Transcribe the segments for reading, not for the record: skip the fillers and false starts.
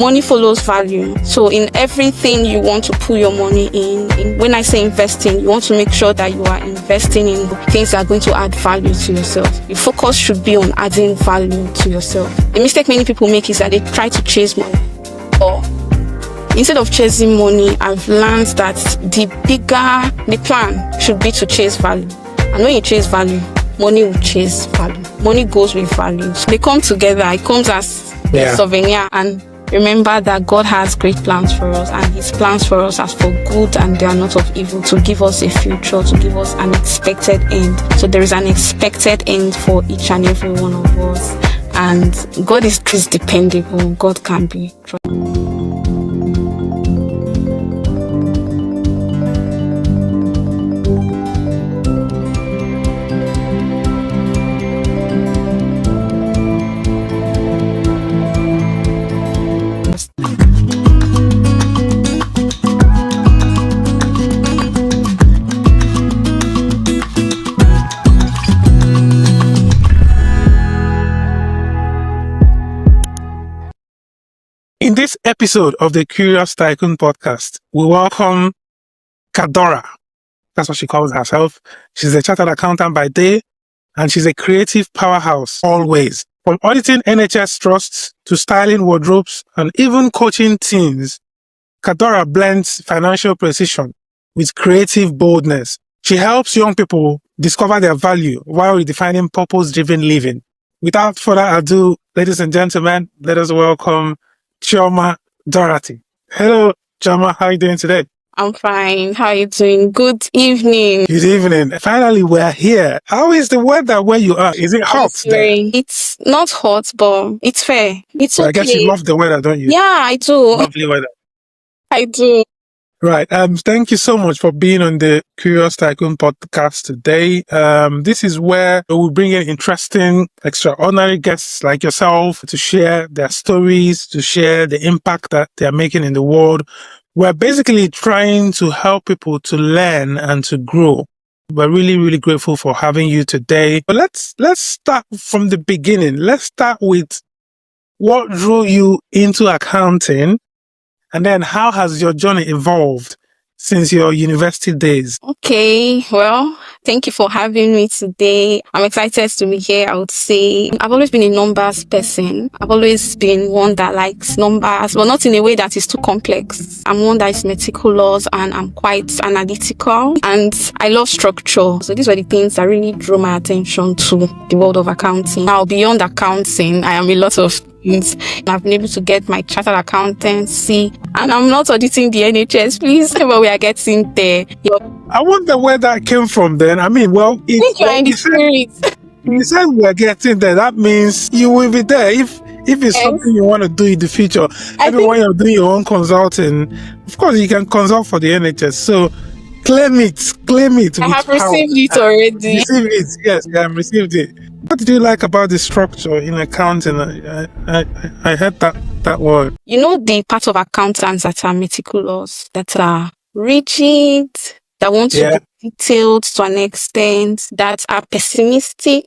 Money follows value. So in everything you want to put your money in, when I say investing, you want to make sure that you are investing in things that are going to add value to yourself. Your focus should be on adding value to yourself. The mistake many people make is that they try to chase money. Or instead of chasing money, I've learned that the plan should be to chase value. And when you chase value, money will chase value. Money goes with value. So they come together. It comes as a souvenir. And remember that God has great plans for us, and His plans for us are for good, and they are not of evil, to give us a future, to give us an expected end. So there is an expected end for each and every one of us. And God is dependable. God can be trusted. In this episode of the Curious Tycoon Podcast, we welcome Cadora. That's what she calls herself. She's a chartered accountant by day, and she's a creative powerhouse always. From auditing NHS trusts to styling wardrobes and even coaching teams, Cadora blends financial precision with creative boldness. She helps young people discover their value while redefining purpose-driven living. Without further ado, ladies and gentlemen, let us welcome Chioma Dorothy. Hello, Chioma. How are you doing today? I'm fine. How are you doing? Good evening. Good evening. Finally, we're here. How is the weather where you are? Is it hot there? It's not hot, but it's fair. It's okay. I guess you love the weather, don't you? Yeah, I do. Lovely weather. I do. Right. Thank you so much for being on the Curious Tycoon Podcast today. This is where we bring in interesting, extraordinary guests like yourself to share their stories, to share the impact that they are making in the world. We're basically trying to help people to learn and to grow. We're really, really grateful for having you today. But let's start from the beginning. Let's start with what drew you into accounting. And then how has your journey evolved since your university days? Okay, well, thank you for having me today. I'm excited to be here. I would say I've always been a numbers person. I've always been one that likes numbers, but not in a way that is too complex. I'm one that is meticulous, and I'm quite analytical, and I love structure. So these were the things that really drew my attention to the world of accounting. Now, beyond accounting, I am a lot of things. I've been able to get my chartered accountancy, and I'm not auditing the NHS, please, but we are getting there. I wonder where that came from then. I mean, well, you are in the spirit. You said we're getting there. That means you will be there. If it's something you want to do in the future, when you're doing your own consulting, of course, you can consult for the NHS. So claim it. I have received it already. Received it. Yes, I have received it. What did you like about the structure in accounting? I heard that word. You know, the part of accountants that are meticulous, that are rigid, that want to be detailed to an extent, that are pessimistic.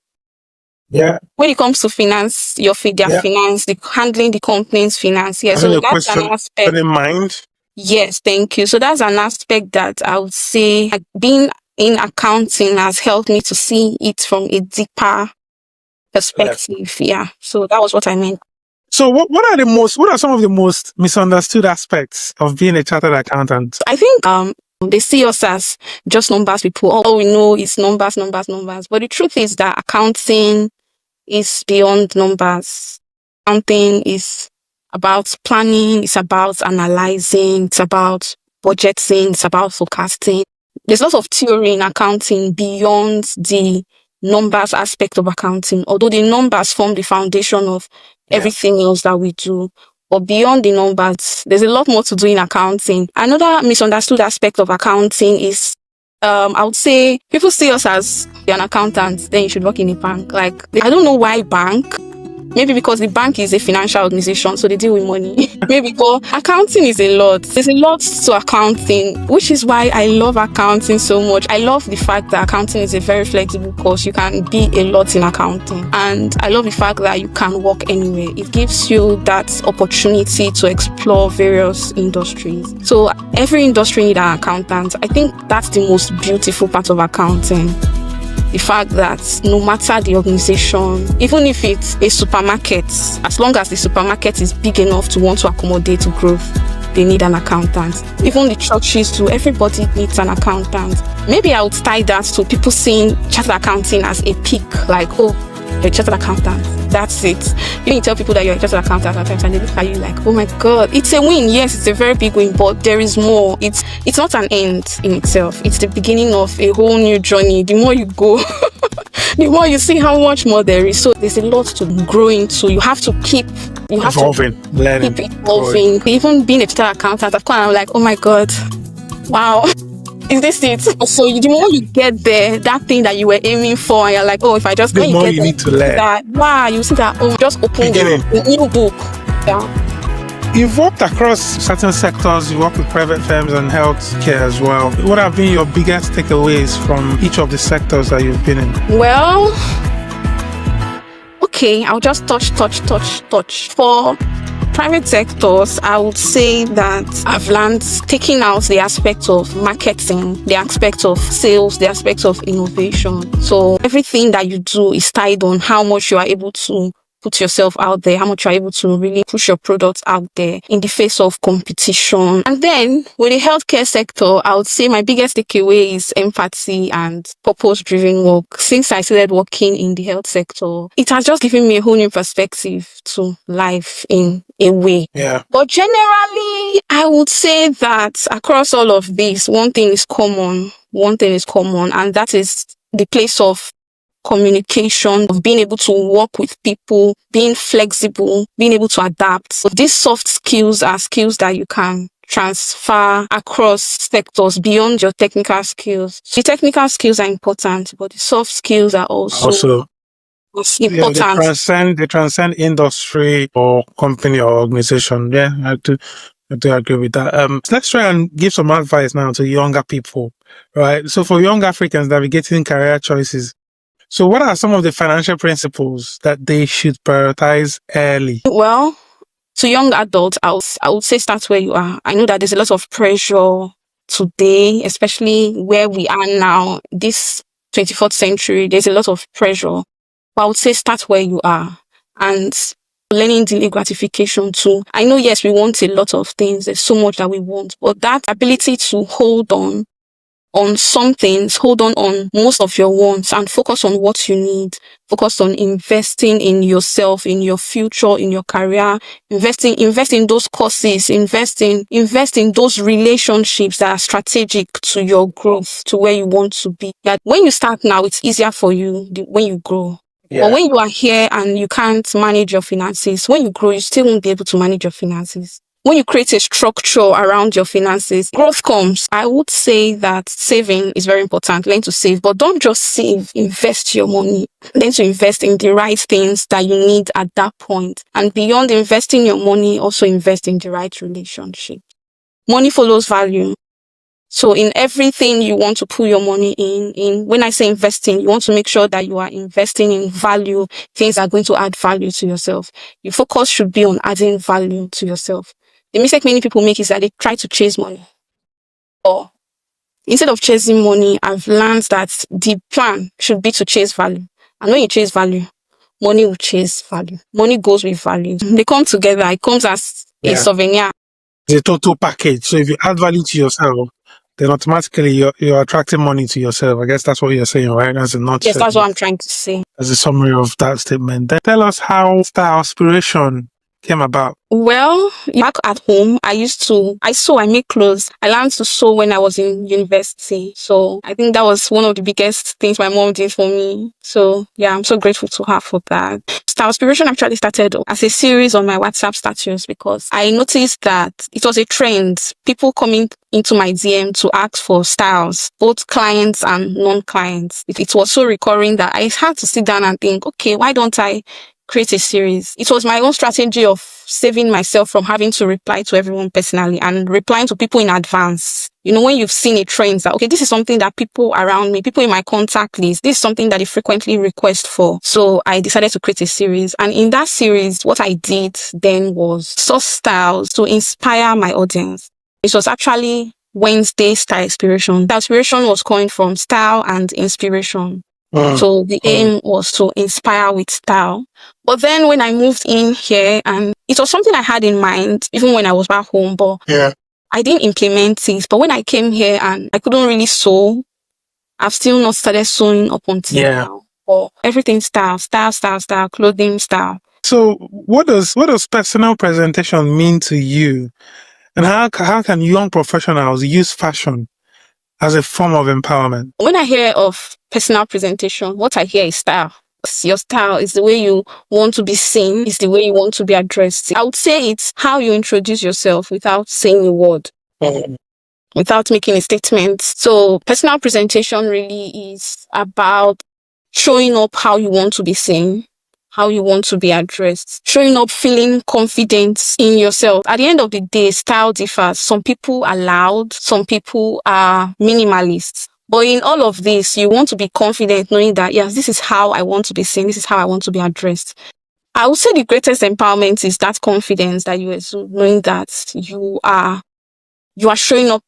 Yeah. When it comes to finance, finance, handling the company's finance. Yeah, so that's an aspect. In mind. Yes, thank you. So that's an aspect that I would say being in accounting has helped me to see it from a deeper perspective. Yeah. So that was what I meant. So what are some of the most misunderstood aspects of being a chartered accountant? I think they see us as just numbers people. All we know is numbers. But the truth is that accounting is beyond numbers. Accounting is about planning, it's about analyzing, it's about budgeting, it's about forecasting. There's lots of theory in accounting beyond the numbers aspect of accounting, although the numbers form the foundation of everything else that we do. But beyond the numbers, there's a lot more to do in accounting. Another misunderstood aspect of accounting is, I would say, people see us as you're an accountant, then you should work in a bank. Like, I don't know why bank. Maybe because the bank is a financial organization, so they deal with money. Maybe, but accounting is a lot. There's a lot to accounting, which is why I love accounting so much. I love the fact that accounting is a very flexible course. You can be a lot in accounting. And I love the fact that you can work anywhere. It gives you that opportunity to explore various industries. So every industry needs an accountant. I think that's the most beautiful part of accounting. The fact that no matter the organization, even if it's a supermarket, as long as the supermarket is big enough to want to accommodate growth, they need an accountant. Even the churches too, everybody needs an accountant. Maybe I would tie that to people seeing chartered accounting as a peak, like, oh, you're a chartered accountant. That's it. You tell people that you're a chartered accountant sometimes and they look at you like, oh my God, it's a win. Yes, it's a very big win, but there is more. It's not an end in itself. It's the beginning of a whole new journey. The more you go, the more you see how much more there is. So there's a lot to grow into. You have to keep evolving, learning, keep evolving. Growing. Even being a chartered accountant, I'm like, oh my God, wow. Is this it? So the more you get there, that thing that you were aiming for, and you're like, oh, if I just the more you need to learn. That, wow, you see that, oh, just open the new book. Yeah. You've worked across certain sectors. You work with private firms and healthcare as well. What have been your biggest takeaways from each of the sectors that you've been in? Well, okay, I'll just touch. For private sectors, I would say that I've learned taking out the aspect of marketing, the aspect of sales, the aspect of innovation. So everything that you do is tied on how much you are able to put yourself out there, how much you're able to really push your products out there in the face of competition. And then with the healthcare sector, I would say my biggest takeaway is empathy and purpose-driven work. Since I started working in the health sector, it has just given me a whole new perspective to life in a way. Yeah. But generally, I would say that across all of this, one thing is common, and that is the place of communication, of being able to work with people, being flexible, being able to adapt. So these soft skills are skills that you can transfer across sectors beyond your technical skills. The technical skills are important, but the soft skills are also important. Yeah, they transcend industry or company or organization. Yeah, I do agree with that. Let's try and give some advice now to younger people, right? So for young Africans navigating career choices, so what are some of the financial principles that they should prioritize early? Well, to young adults, I would say start where you are. I know that there's a lot of pressure today, especially where we are now, this 24th century, there's a lot of pressure. But I would say start where you are and learning delayed gratification too. I know, yes, we want a lot of things. There's so much that we want, but that ability to hold on some things, hold on most of your wants and focus on what you need. Focus on investing in yourself, in your future, in your career, invest in those courses, invest in those relationships that are strategic to your growth, to where you want to be. That when you start now, it's easier for you when you grow. Yeah. But when you are here and you can't manage your finances, when you grow, you still won't be able to manage your finances. When you create a structure around your finances, growth comes. I would say that saving is very important. Learn to save, but don't just save, invest your money. Learn to invest in the right things that you need at that point. And beyond investing your money, also invest in the right relationship. Money follows value. So in everything you want to put your money in, when I say investing, you want to make sure that you are investing in value, things that are going to add value to yourself. Your focus should be on adding value to yourself. The mistake many people make is that they try to chase money. Or instead of chasing money, I've learned that the plan should be to chase value. And when you chase value, money will chase value. Money goes with value. They come together. It comes as a souvenir. It's a total package. So if you add value to yourself, then automatically you're attracting money to yourself. I guess that's what you're saying, right? That's a nutshell. Yes, that's what I'm trying to say. As a summary of that statement. Then tell us how style aspiration came about. Well, back at home, I sew, I make clothes. I learned to sew when I was in university. So I think that was one of the biggest things my mom did for me. So yeah, I'm so grateful to her for that. Style Aspiration actually started as a series on my WhatsApp status because I noticed that it was a trend. People coming into my DM to ask for styles, both clients and non-clients. It was so recurring that I had to sit down and think, okay, why don't I create a series. It was my own strategy of saving myself from having to reply to everyone personally and replying to people in advance. You know, when you've seen a trend that, okay, this is something that people around me, people in my contact list, this is something that they frequently request for. So I decided to create a series. And in that series, what I did then was source styles to inspire my audience. It was actually Wednesday style inspiration. The inspiration was coming from style and inspiration. So the aim was to inspire with style. But then when I moved in here, and it was something I had in mind, even when I was back home, but I didn't implement it. But when I came here and I couldn't really sew, I've still not started sewing up until now. But everything style, clothing style. So what does personal presentation mean to you? And how can young professionals use fashion as a form of empowerment? When I hear of personal presentation, what I hear is style. Your style is the way you want to be seen, is the way you want to be addressed. I would say it's how you introduce yourself without saying a word, without making a statement. So personal presentation really is about showing up how you want to be seen, how you want to be addressed, showing up feeling confident in yourself. At the end of the day, style differs. Some people are loud, some people are minimalists. But in all of this, you want to be confident knowing that, yes, this is how I want to be seen, this is how I want to be addressed. I would say the greatest empowerment is that confidence that you exude, knowing that you are showing up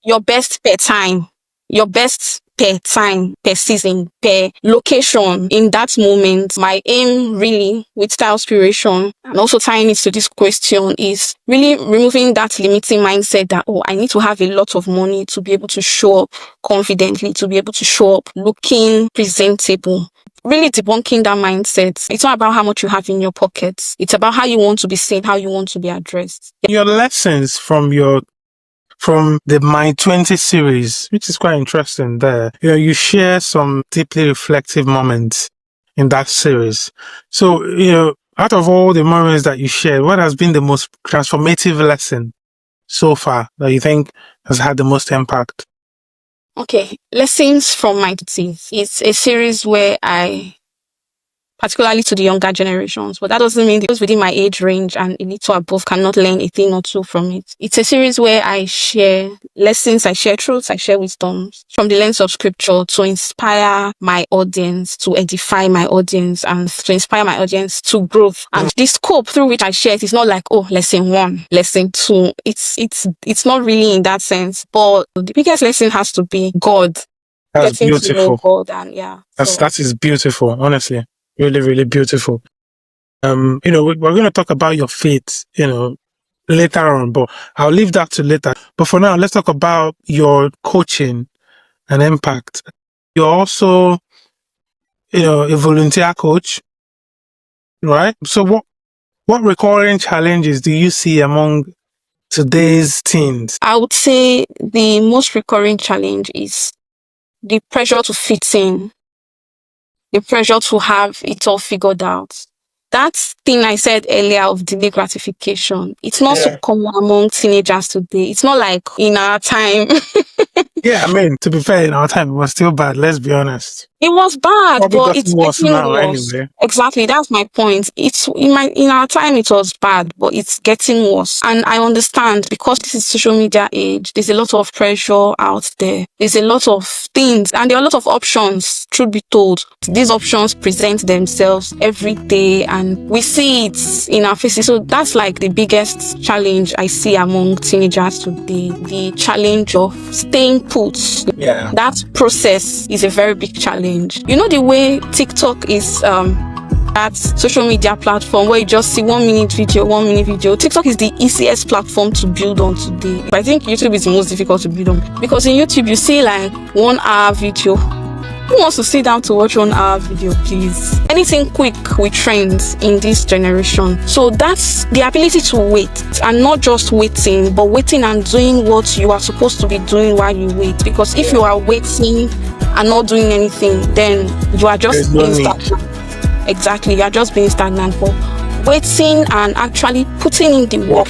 your best per time, your best per time, per season, per location in that moment. My aim really with style inspiration and also tying it to this question is really removing that limiting mindset that, I need to have a lot of money to be able to show up confidently, to be able to show up looking presentable. Really debunking that mindset. It's not about how much you have in your pockets. It's about how you want to be seen, how you want to be addressed. Your lessons from the My 20 series, which is quite interesting there. You share some deeply reflective moments in that series. So, out of all the moments that you shared, what has been the most transformative lesson so far that you think has had the most impact? Okay, lessons from My 20. It's a series where particularly to the younger generations, but that doesn't mean those within my age range and a little above cannot learn a thing or two from it. It's a series where I share lessons, I share truths, I share wisdoms from the lens of scripture to inspire my audience, to edify my audience, and to inspire my audience to growth. And the scope through which I share it is not like, lesson 1, lesson 2. It's not really in that sense, but the biggest lesson has to be God. That's beautiful. God and that is beautiful, honestly. Really, really beautiful. We're going to talk about your faith, later on, but I'll leave that to later. But for now, let's talk about your coaching and impact. You're also, a volunteer coach, right? So what recurring challenges do you see among today's teens? I would say the most recurring challenge is the pressure to fit in. The pressure to have it all figured out. That thing I said earlier of delayed gratification, it's not so common among teenagers today. It's not like in our time. To be fair, in our time, it was still bad. Let's be honest. It was bad, Probably but it's getting worse. Anyway. Exactly, that's my point. It's in our time it was bad, but it's getting worse. And I understand because this is social media age. There's a lot of pressure out there. There's a lot of things, and there are a lot of options. Truth be told, these options present themselves every day, and we see it in our faces. So that's like the biggest challenge I see among teenagers today. The challenge of staying put. Yeah. That process is a very big challenge. The way TikTok is that social media platform where you just see 1 minute video. TikTok is the easiest platform to build on today. But I think YouTube is the most difficult to build on because in YouTube you see like 1 hour video. Who wants to sit down to watch 1 hour video, please? Anything quick with trends in this generation. So that's the ability to wait, and not just waiting, but waiting and doing what you are supposed to be doing while you wait. Because if you are waiting and not doing anything, then you are just being stagnant. Exactly, you are just being stagnant. But waiting and actually putting in the work,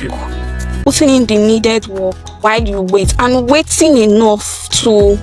putting in the needed work while you wait, and waiting enough to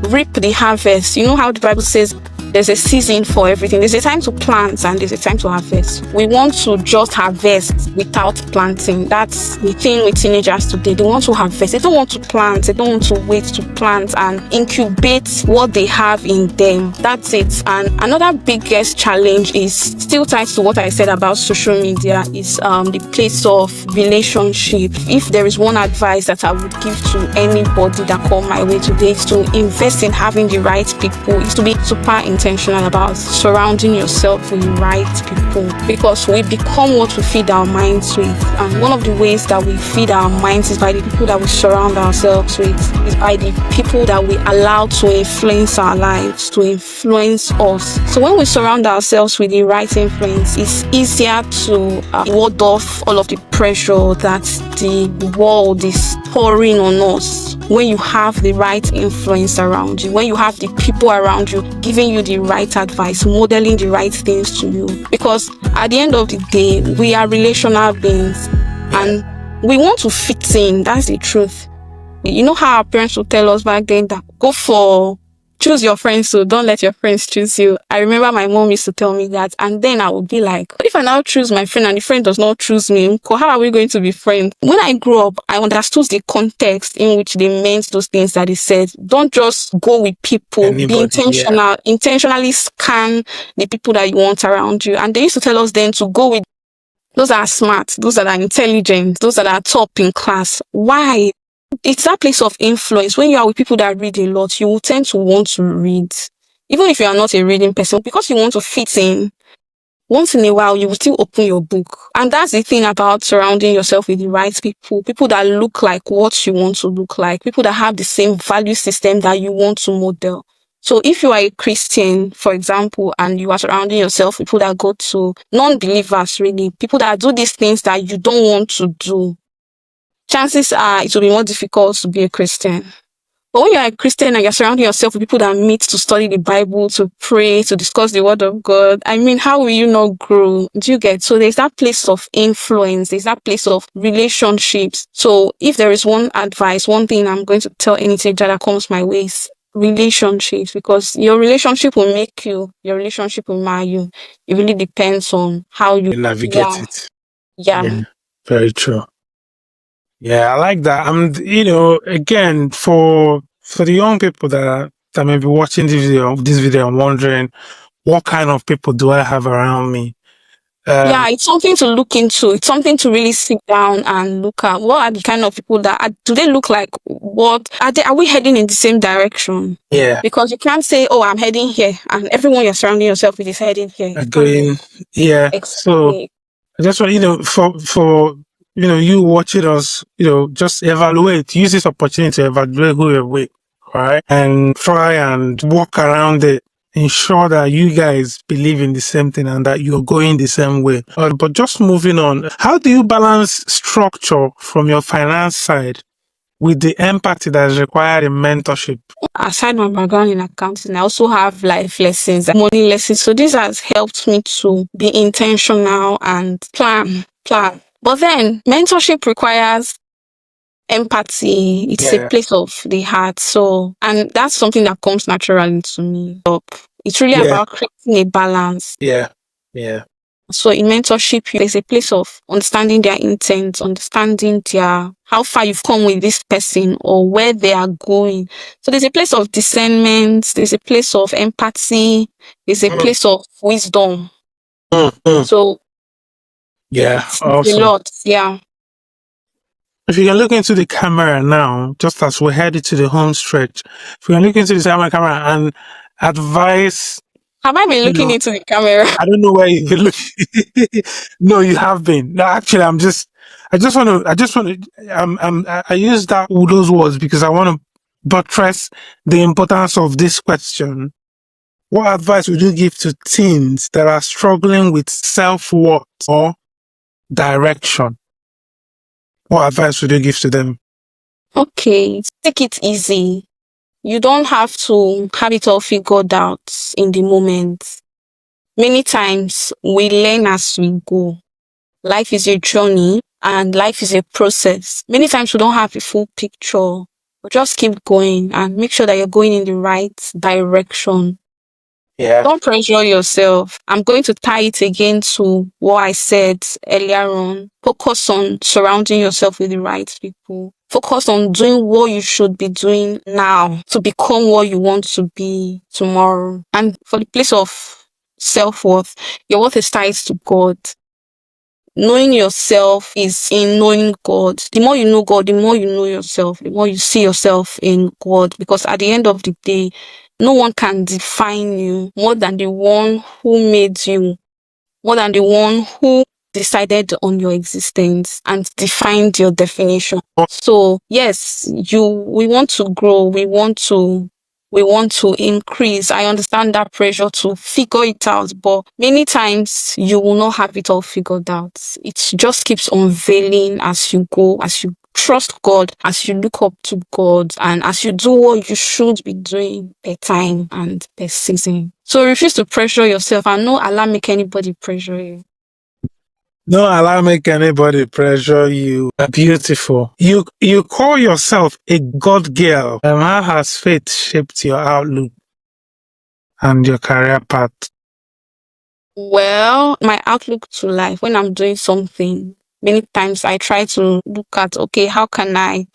reap the harvest. You know how the Bible says There's a season for everything. There's a time to plant and there's a time to harvest. We want to just harvest without planting. That's the thing with teenagers today. They want to harvest. They don't want to plant. They don't want to wait to plant and incubate what they have in them. That's it. And another biggest challenge is still tied to what I said about social media is the place of relationship. If there is one advice that I would give to anybody that come my way today, is to invest in having the right people. Is to be super intentional about surrounding yourself with the right people, because we become what we feed our minds with. And one of the ways that we feed our minds is by the people that we surround ourselves with, is by the people that we allow to influence our lives, to influence us. So when we surround ourselves with the right influence, it's easier to ward off all of the pressure that the world is pouring on us. When you have the right influence around you, when you have the people around you giving you the right advice, modeling the right things to you. Because at the end of the day, we are relational beings and we want to fit in. That's the truth. You know how our parents would tell us back then that choose your friends, so don't let your friends choose you. I remember my mom used to tell me that, and then I would be like, what if I now choose my friend and the friend does not choose me? How are we going to be friends? When I grew up, I understood the context in which they meant those things that they said. Don't just go with people. Be intentional. Intentionally scan the people that you want around you. And they used to tell us then to go with those that are smart, those that are intelligent, those that are top in class. Why? It's that place of influence. When you are with people that read a lot, you will tend to want to read. Even if you are not a reading person, because you want to fit in, once in a while, you will still open your book. And that's the thing about surrounding yourself with the right people. People that look like what you want to look like. People that have the same value system that you want to model. So if you are a Christian, for example, and you are surrounding yourself with people that go to non-believers, really, people that do these things that you don't want to do, chances are it will be more difficult to be a Christian. But when you're a Christian and you're surrounding yourself with people that meet to study the Bible, to pray, to discuss the Word of God, I mean, how will you not grow? Do you get? So there's that place of influence. There's that place of relationships. So if there is one advice, one thing I'm going to tell any teenager that comes my way is relationships, because your relationship will make you, your relationship will marry you. It really depends on how you navigate it. Yeah. Very true. Yeah, I like that. Again, for the young people that may be watching this video, I'm wondering, what kind of people do I have around me? It's something to look into. It's something to really sit down and look at. What are the kind of people do they look like? What are we heading in the same direction? Yeah. Because you can't say, oh, I'm heading here, and everyone you're surrounding yourself with is heading here. Going, yeah. So I just want, for you watching us, just use this opportunity to evaluate who you're with, right? And try and walk around it. Ensure that you guys believe in the same thing and that you're going the same way. But just moving on, how do you balance structure from your finance side with the empathy that is required in mentorship? Aside my background in accounting, I also have life lessons, money lessons. So this has helped me to be intentional and plan. But then mentorship requires empathy. It's a place of the heart. So, and that's something that comes naturally to me. It's really about creating a balance. Yeah. So in mentorship, there's a place of understanding their intent, understanding how far you've come with this person or where they are going. So there's a place of discernment, there's a place of empathy, there's a place of wisdom. So awesome. A lot. Yeah. If you can look into the camera now, just as we're headed to the home stretch, if you can look into the camera and advise. Have I been looking into the camera? I don't know where you've been looking. No, you have been. No, actually, I use those words because I want to buttress the importance of this question. What advice would you give to teens that are struggling with self-worth or direction? What advice would you give to them? Okay, take it easy. You don't have to have it all figured out in the moment. Many times we learn as we go. Life is a journey and life is a process. Many times we don't have a full picture, but just keep going and make sure that you're going in the right direction. Yeah. Don't pressure yourself. I'm going to tie it again to what I said earlier on. Focus on surrounding yourself with the right people. Focus on doing what you should be doing now to become what you want to be tomorrow. And for the place of self-worth, your worth is tied to God. Knowing yourself is in knowing God. The more you know God, the more you know yourself, the more you see yourself in God. Because at the end of the day, no one can define you more than the one who made you, more than the one who decided on your existence and defined your definition. So yes, we want to grow, we want to increase. I understand that pressure to figure it out, but many times you will not have it all figured out. It just keeps unveiling as you go, as you trust God, as you look up to God, and as you do what you should be doing per time and per season. So refuse to pressure yourself and no allow make anybody pressure you. No allow make anybody pressure you. Beautiful. You call yourself a God girl. How has faith shaped your outlook and your career path? Well, my outlook to life when I'm doing something, many times I try to look at, okay, how can I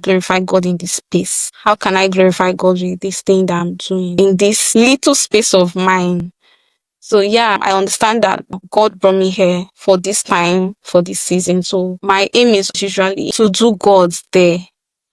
glorify God in this space? How can I glorify God with this thing that I'm doing in this little space of mine? So yeah, I understand that God brought me here for this time, for this season. So my aim is usually to do God's there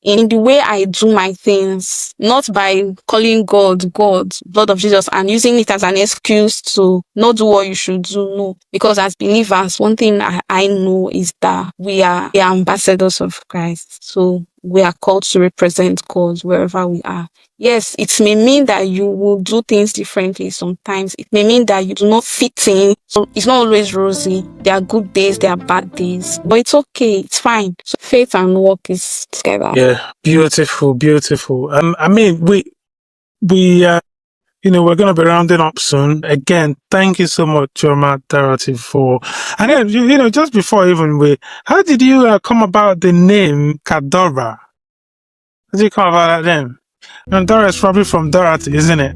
in the way I do my things, not by calling God, blood of Jesus, and using it as an excuse to not do what you should do. No, because as believers, one thing I know is that we are ambassadors of Christ. So we are called to represent God wherever we are. Yes, it may mean that you will do things differently sometimes. It may mean that you do not fit in. So it's not always rosy. There are good days, there are bad days. But it's okay, it's fine. So faith and work is together. Yeah, beautiful, beautiful. I mean, we're going to be rounding up soon. Again, thank you so much, Chioma Dorothy, and then, just before how did you come about the name Cadora? How did you come about that name? And Dora is probably from Dorothy, isn't it?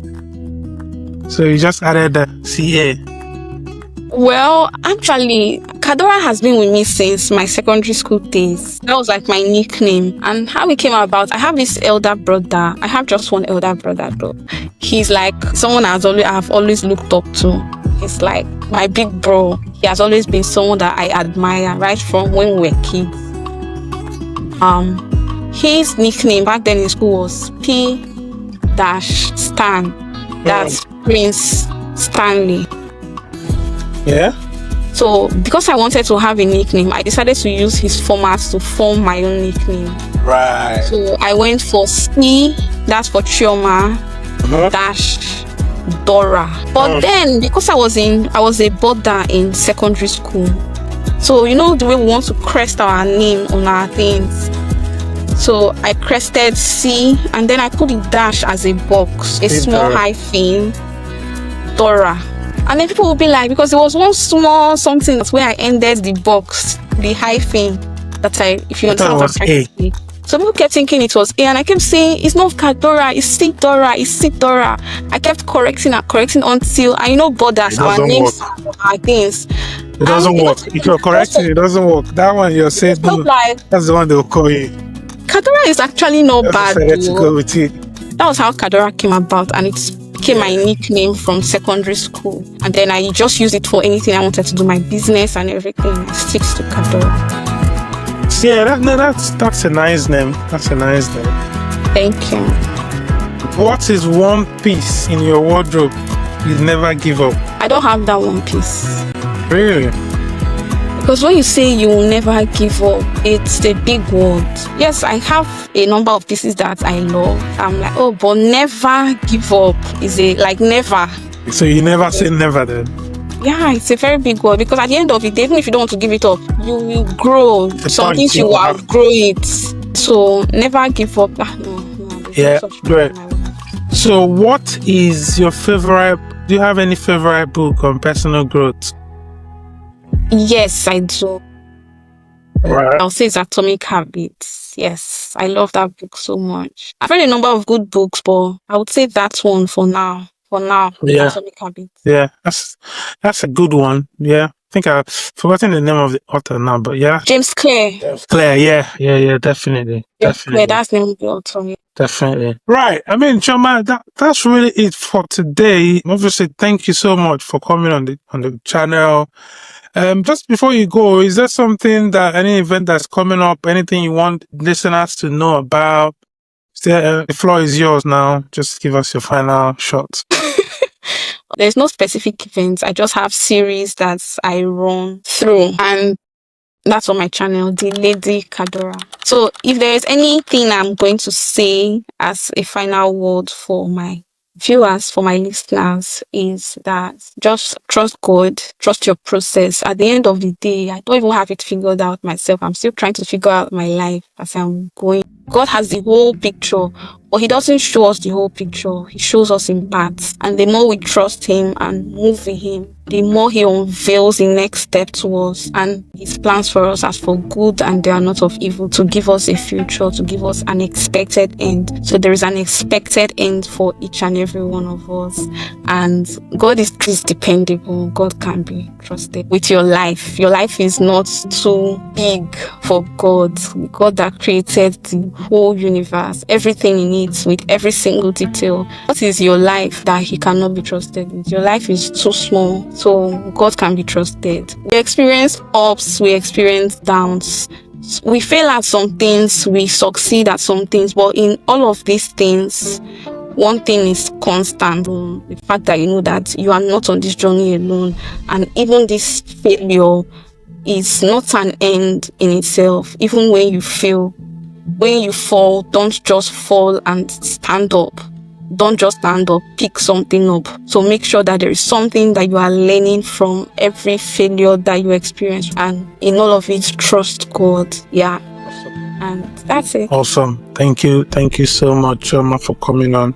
So you just added the CA. Well, actually, Cadora has been with me since my secondary school days. That was like my nickname. And how it came about, I have this elder brother. I have just one elder brother though. He's like someone I've always looked up to. He's like my big bro. He has always been someone that I admire right from when we were kids. His nickname back then in school was P-Stan. That's Prince Stanley. Yeah. So because I wanted to have a nickname, I decided to use his formats to form my own nickname. Right. So I went for C, that's for Chioma, dash Dora. But then because I was a boarder in secondary school, so you know the way we want to crest our name on our things. So I crested C and then I put a dash as a box, a small hyphen, Dora. And then people will be like, because it was one small something, that's where I ended the box, the hyphen, if you understand what I'm trying to say. So people kept thinking it was A, and I kept saying, it's not Cadora, it's Cadora, it's Cadora. I kept correcting until, borders, our names, our things. It doesn't work. If you're correcting, it doesn't work. That one you're saying, that's the one they'll call you. Cadora is actually not bad. Let's go with it. That was how Cadora came about, and it became my nickname from secondary school. And then I just used it for anything I wanted to do, my business and everything. It sticks to Cadora. Yeah, that's a nice name. That's a nice name. Thank you. What is one piece in your wardrobe you never give up? I don't have that one piece. Really? Because when you say you will never give up, it's a big word. Yes, I have a number of pieces that I love. I'm like, but never give up is never. So you never say never then? Yeah, it's a very big word because at the end of it, even if you don't want to give it up, you will grow. Some things you will outgrow it. So never give up. No. Yeah, great. So what is your favorite? Do you have any favorite book on personal growth? Yes, I do. Right. I'll say it's Atomic Habits. Yes, I love that book so much. I've read a number of good books, but I would say that one for now. for now. Yeah. Atomic Habits. Yeah, that's a good one. Yeah. I think I've forgotten the name of the author now, but yeah. James Clear. Claire, yeah, definitely. James Clear, that's the name of the author. Yeah. Definitely. Right. I mean, Choma, that's really it for today. Obviously, thank you so much for coming on the channel. Just before you go, is there something any event that's coming up, anything you want listeners to know about? The floor is yours now. Just give us your final shot. There's no specific events. I just have series that I run through, and that's on my channel, The Lady Cadora. So if there is anything I'm going to say as a final word for my viewers, for my listeners, is that just trust God, trust your process. At the end of the day, I don't even have it figured out myself. I'm still trying to figure out my life as I'm going. God has the whole picture, but he doesn't show us the whole picture. He shows us in parts. And the more we trust him and move with him, the more he unveils the next step to us and his plans for us as for good, and they are not of evil, to give us a future, to give us an expected end. So there is an expected end for each and every one of us. And God is dependable. God can be trusted with your life. Your life is not too big for God. God that created the whole universe, everything in it, with every single detail. What is your life that he cannot be trusted with? Your life is too small, so God can be trusted. We experience ups, we experience downs. We fail at some things, we succeed at some things, but in all of these things, one thing is constant: the fact that you know that you are not on this journey alone, and even this failure is not an end in itself. Even when you fail, when you fall, don't just fall and stand up. Don't just stand up, pick something up. So make sure that there is something that you are learning from every failure that you experience, and in all of it, trust God. Yeah. And that's it. Awesome. Thank you so much, Choma, for coming on.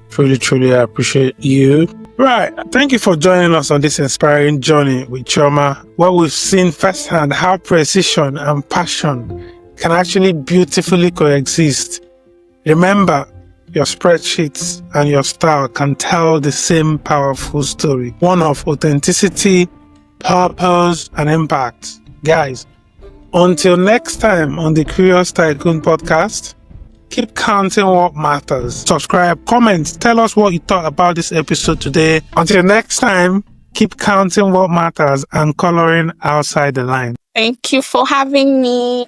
Truly I appreciate you. Right, thank you for joining us on this inspiring journey with Choma, where we've seen firsthand how precision and passion can actually beautifully coexist. Remember, your spreadsheets and your style can tell the same powerful story, one of authenticity, purpose, and impact. Guys, until next time on the Curious Tycoon Podcast, keep counting what matters. Subscribe, comment, tell us what you thought about this episode today. Until next time, keep counting what matters and coloring outside the line. Thank you for having me.